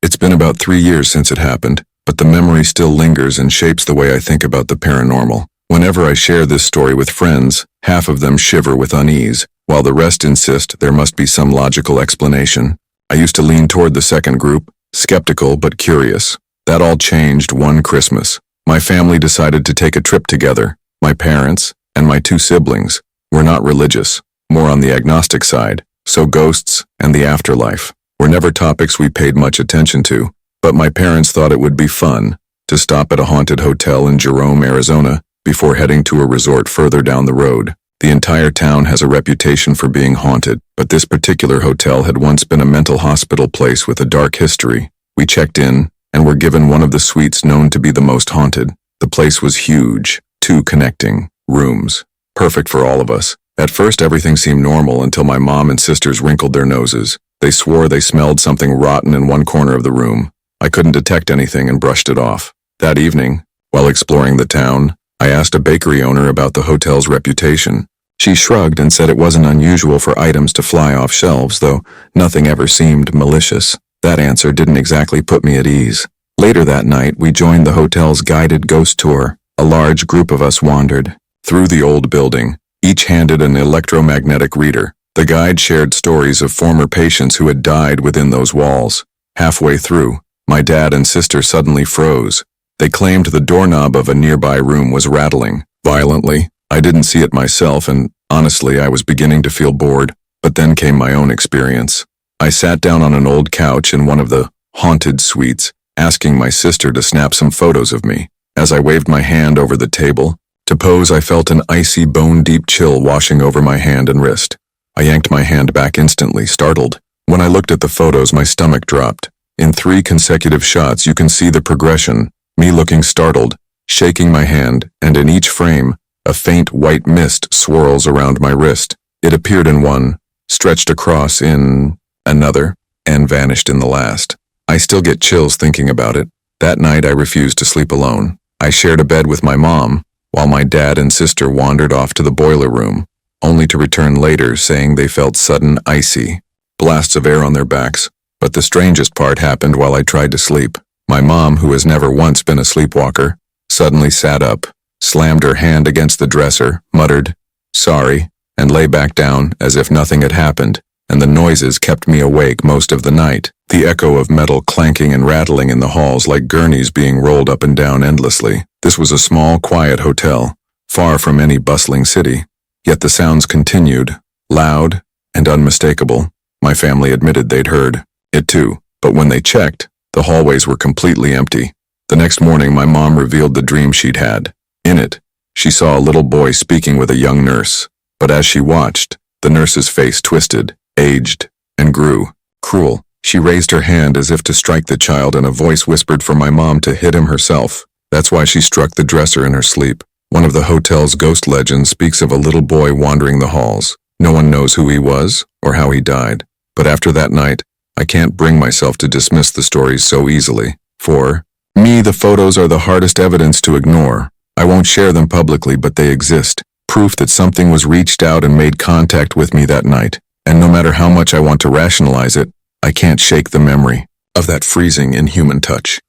It's been about 3 years since it happened, but the memory still lingers and shapes the way I think about the paranormal. Whenever I share this story with friends, half of them shiver with unease, while the rest insist there must be some logical explanation. I used to lean toward the second group, skeptical but curious. That all changed one Christmas. My family decided to take a trip together. My parents, and my two siblings, were not religious, more on the agnostic side, so ghosts and the afterlife were never topics we paid much attention to, but my parents thought it would be fun to stop at a haunted hotel in Jerome, Arizona, before heading to a resort further down the road. The entire town has a reputation for being haunted, but this particular hotel had once been a mental hospital place with a dark history. We checked in, and were given one of the suites known to be the most haunted. The place was huge, 2 connecting rooms, perfect for all of us. At first everything seemed normal until my mom and sisters wrinkled their noses. They swore they smelled something rotten in one corner of the room. I couldn't detect anything and brushed it off. That evening, while exploring the town, I asked a bakery owner about the hotel's reputation. She shrugged and said it wasn't unusual for items to fly off shelves, though nothing ever seemed malicious. That answer didn't exactly put me at ease. Later that night, we joined the hotel's guided ghost tour. A large group of us wandered through the old building, each handed an electromagnetic reader. The guide shared stories of former patients who had died within those walls. Halfway through, my dad and sister suddenly froze. They claimed the doorknob of a nearby room was rattling violently. I didn't see it myself, and honestly, I was beginning to feel bored. But then came my own experience. I sat down on an old couch in one of the haunted suites, asking my sister to snap some photos of me. As I waved my hand over the table to pose, I felt an icy, bone-deep chill washing over my hand and wrist. I yanked my hand back instantly, startled. When I looked at the photos, my stomach dropped. In 3 consecutive shots, you can see the progression, me looking startled, shaking my hand, and in each frame, a faint white mist swirls around my wrist. It appeared in one, stretched across in another, and vanished in the last. I still get chills thinking about it. That night I refused to sleep alone. I shared a bed with my mom, while my dad and sister wandered off to the boiler room, only to return later saying they felt sudden icy blasts of air on their backs. But the strangest part happened while I tried to sleep. My mom, who has never once been a sleepwalker, suddenly sat up, slammed her hand against the dresser, muttered, "Sorry," and lay back down as if nothing had happened, and the noises kept me awake most of the night. The echo of metal clanking and rattling in the halls like gurneys being rolled up and down endlessly. This was a small, quiet hotel, far from any bustling city. Yet the sounds continued, loud and unmistakable. My family admitted they'd heard it too, but when they checked, the hallways were completely empty. The next morning, my mom revealed the dream she'd had. In it, she saw a little boy speaking with a young nurse, but as she watched, the nurse's face twisted, aged, and grew cruel. She raised her hand as if to strike the child, and a voice whispered for my mom to hit him herself. That's why she struck the dresser in her sleep. One of the hotel's ghost legends speaks of a little boy wandering the halls. No one knows who he was or how he died. But after that night, I can't bring myself to dismiss the stories so easily. For me, the photos are the hardest evidence to ignore. I won't share them publicly, but they exist. Proof that something was reached out and made contact with me that night. And no matter how much I want to rationalize it, I can't shake the memory of that freezing, inhuman touch.